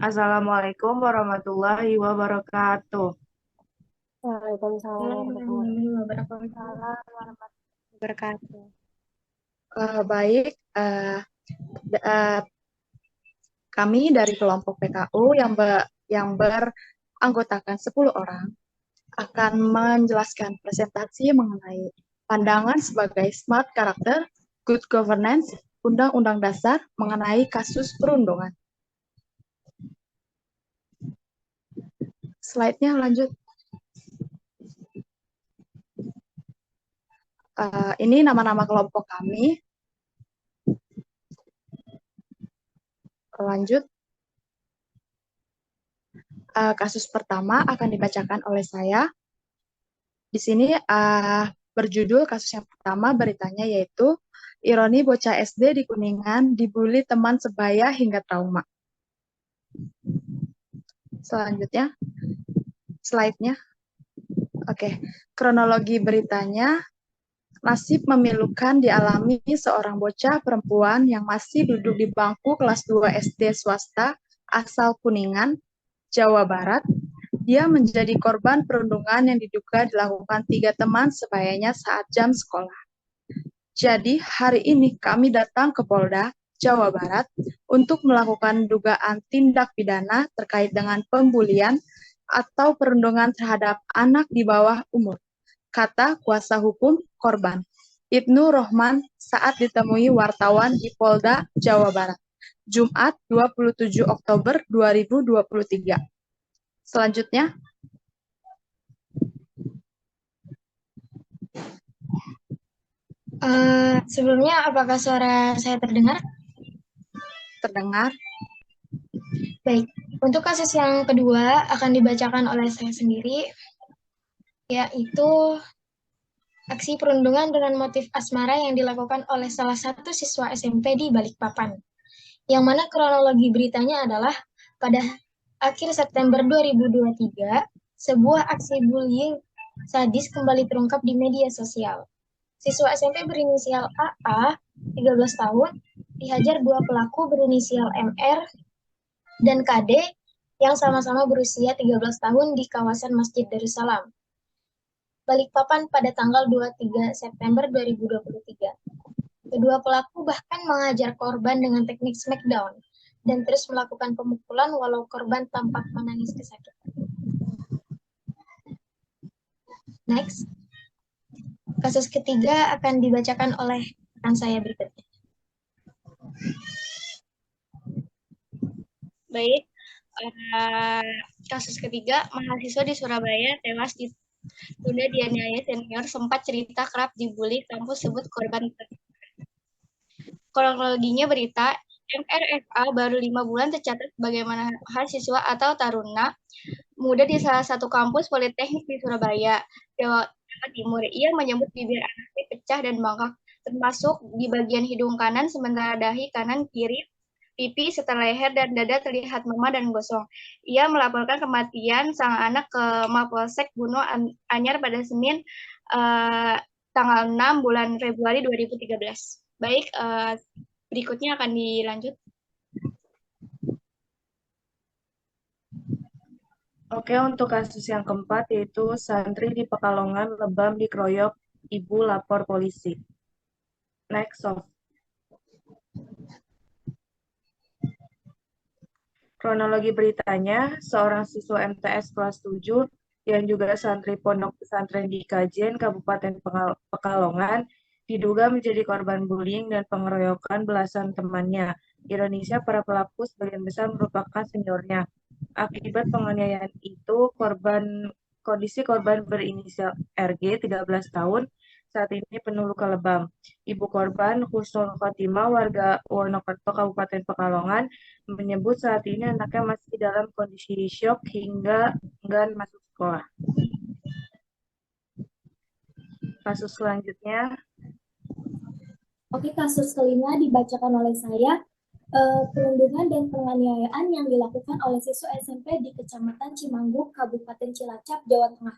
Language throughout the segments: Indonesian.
Assalamualaikum warahmatullahi wabarakatuh. Waalaikumsalam warahmatullahi Warahmatullahi wabarakatuh. wabarakatuh. Baik, kami dari kelompok PKU yang beranggotakan 10 orang akan menjelaskan presentasi mengenai pandangan sebagai smart karakter, good governance, Undang-Undang Dasar mengenai kasus perundungan. Slide-nya lanjut. Ini nama-nama kelompok kami. Lanjut. Kasus pertama akan dibacakan oleh saya. Di sini berjudul kasus yang pertama beritanya yaitu ironi bocah SD di Kuningan dibully teman sebaya hingga trauma. Selanjutnya, slide-nya. Oke, kronologi beritanya, nasib memilukan dialami seorang bocah perempuan yang masih duduk di bangku kelas 2 SD swasta asal Kuningan, Jawa Barat. Dia menjadi korban perundungan yang diduga dilakukan 3 teman sebayanya saat jam sekolah. Jadi, hari ini kami datang ke Polda Jawa Barat untuk melakukan dugaan tindak pidana terkait dengan pembulian atau perundungan terhadap anak di bawah umur, kata kuasa hukum korban, Ibnu Rohman saat ditemui wartawan di Polda Jawa Barat, Jumat 27 Oktober 2023. Selanjutnya, Sebelumnya, apakah suara saya terdengar? terdengar. Baik, untuk kasus yang kedua akan dibacakan oleh saya sendiri, yaitu aksi perundungan dengan motif asmara yang dilakukan oleh salah satu siswa SMP di Balikpapan. Yang mana kronologi beritanya adalah pada akhir September 2023, sebuah aksi bullying sadis kembali terungkap di media sosial. Siswa SMP berinisial AA, 13 tahun, dihajar dua pelaku berinisial MR dan KD yang sama-sama berusia 13 tahun di kawasan Masjid Darussalam, Balikpapan pada tanggal 23 September 2023. Kedua pelaku bahkan mengajar korban dengan teknik smackdown dan terus melakukan pemukulan walau korban tampak menangis kesakitan. Next. Kasus ketiga akan dibacakan oleh rekan saya berikutnya. Baik, kasus ketiga, mahasiswa di Surabaya tewas ditunda dianiaya senior sempat cerita kerap dibully kampus sebut korban. Kronologinya berita, MRFA baru 5 bulan tercatat sebagai mahasiswa atau taruna muda di salah satu kampus politeknik di Surabaya, Jawa Timur. Ia menyebut bibir anaknya pecah dan bengkak, termasuk di bagian hidung kanan, sementara dahi kanan, kiri, pipi, serta leher dan dada terlihat memar dan gosong. Ia melaporkan kematian sang anak ke Mapolsek Gunung Anyar pada Senin tanggal 6 bulan Februari 2013. Baik, berikutnya akan dilanjut. Oke, untuk kasus yang keempat yaitu santri di Pekalongan lebam dikeroyok, ibu lapor polisi. Next, soft. Kronologi beritanya, seorang siswa MTS kelas 7 yang juga santri pondok pesantren di Kajen, Kabupaten Pekalongan, diduga menjadi korban bullying dan pengeroyokan belasan temannya. Ironisnya, para pelaku sebagian besar merupakan seniornya. Akibat penganiayaan itu, kondisi korban berinisial RG, 13 tahun, saat ini penuh luka lebam. Ibu korban, Husnul Khotimah, warga Wonokerto, Kabupaten Pekalongan, menyebut saat ini anaknya masih dalam kondisi syok hingga enggan masuk sekolah. Kasus selanjutnya, Oke, kasus kelima dibacakan oleh saya. Perundungan dan penganiayaan yang dilakukan oleh siswa SMP di Kecamatan Cimangguk, Kabupaten Cilacap, Jawa Tengah.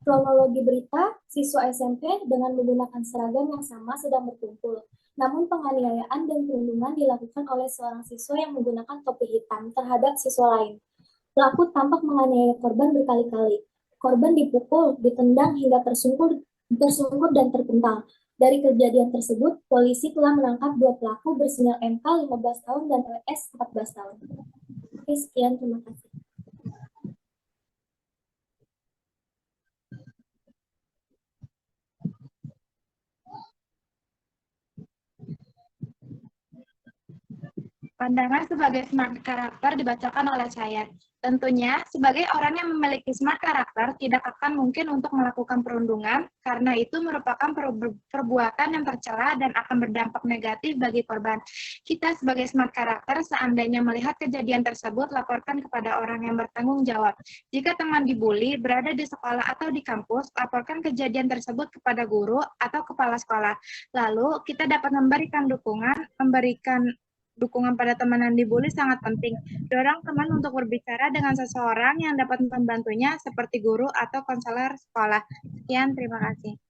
Kronologi berita, siswa SMP dengan menggunakan seragam yang sama sedang berkumpul. Namun penganiayaan dan perundungan dilakukan oleh seorang siswa yang menggunakan topi hitam terhadap siswa lain. Pelaku tampak menganiaya korban berkali-kali. Korban dipukul, ditendang hingga tersungkur dan terpental. Dari kejadian tersebut, polisi telah menangkap dua pelaku bersinyal MK 15 tahun dan WS 14 tahun. Oke, sekian, terima kasih. Pandangan sebagai smart karakter dibacakan oleh saya. Tentunya, sebagai orang yang memiliki smart karakter, tidak akan mungkin untuk melakukan perundungan, karena itu merupakan perbuatan yang tercela dan akan berdampak negatif bagi korban. Kita sebagai smart karakter, seandainya melihat kejadian tersebut, laporkan kepada orang yang bertanggung jawab. Jika teman dibully, berada di sekolah atau di kampus, laporkan kejadian tersebut kepada guru atau kepala sekolah. Lalu, kita dapat memberikan dukungan pada teman yang dibully sangat penting. Dorong teman untuk berbicara dengan seseorang yang dapat membantunya seperti guru atau konselor sekolah. Sekian, terima kasih.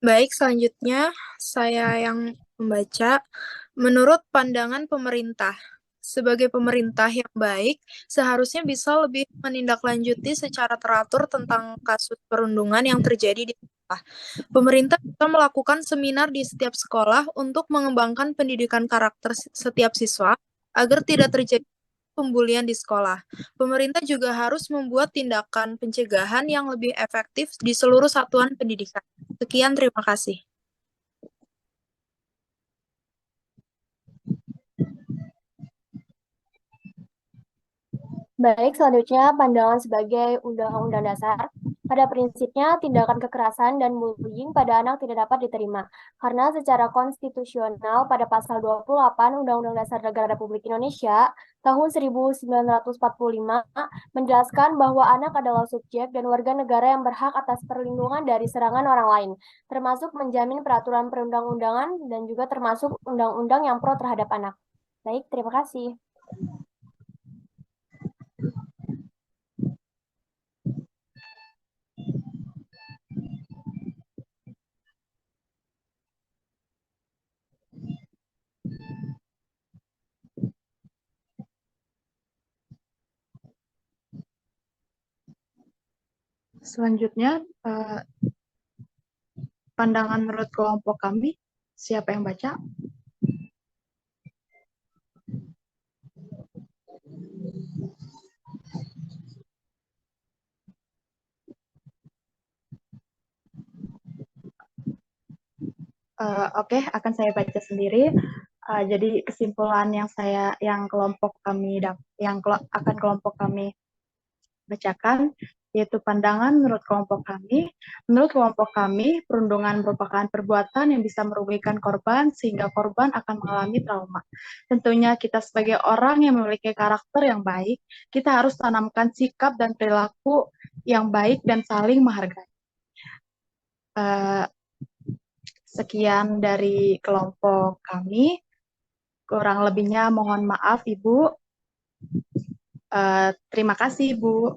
Baik, selanjutnya saya yang membaca. Menurut pandangan pemerintah, sebagai pemerintah yang baik, seharusnya bisa lebih menindaklanjuti secara teratur tentang kasus perundungan yang terjadi di sekolah. Pemerintah bisa melakukan seminar di setiap sekolah untuk mengembangkan pendidikan karakter setiap siswa agar tidak terjadi pembulian di sekolah. Pemerintah juga harus membuat tindakan pencegahan yang lebih efektif di seluruh satuan pendidikan. Sekian, terima kasih. Baik, selanjutnya pandangan sebagai Undang-Undang Dasar. Pada prinsipnya, tindakan kekerasan dan bullying pada anak tidak dapat diterima. Karena secara konstitusional pada pasal 28 Undang-Undang Dasar Negara Republik Indonesia tahun 1945 menjelaskan bahwa anak adalah subjek dan warga negara yang berhak atas perlindungan dari serangan orang lain, termasuk menjamin peraturan perundang-undangan dan juga termasuk undang-undang yang pro terhadap anak. Baik, terima kasih. Selanjutnya, pandangan menurut kelompok kami, siapa yang baca? Oke, akan saya baca sendiri. Jadi kesimpulan yang kelompok kami akan kelompok kami bacakan, yaitu pandangan menurut kelompok kami. Menurut kelompok kami, perundungan merupakan perbuatan yang bisa merugikan korban sehingga korban akan mengalami trauma. Tentunya kita sebagai orang yang memiliki karakter yang baik, kita harus tanamkan sikap dan perilaku yang baik dan saling menghargai. Sekian dari kelompok kami. Kurang lebihnya mohon maaf, Ibu. Terima kasih, Ibu.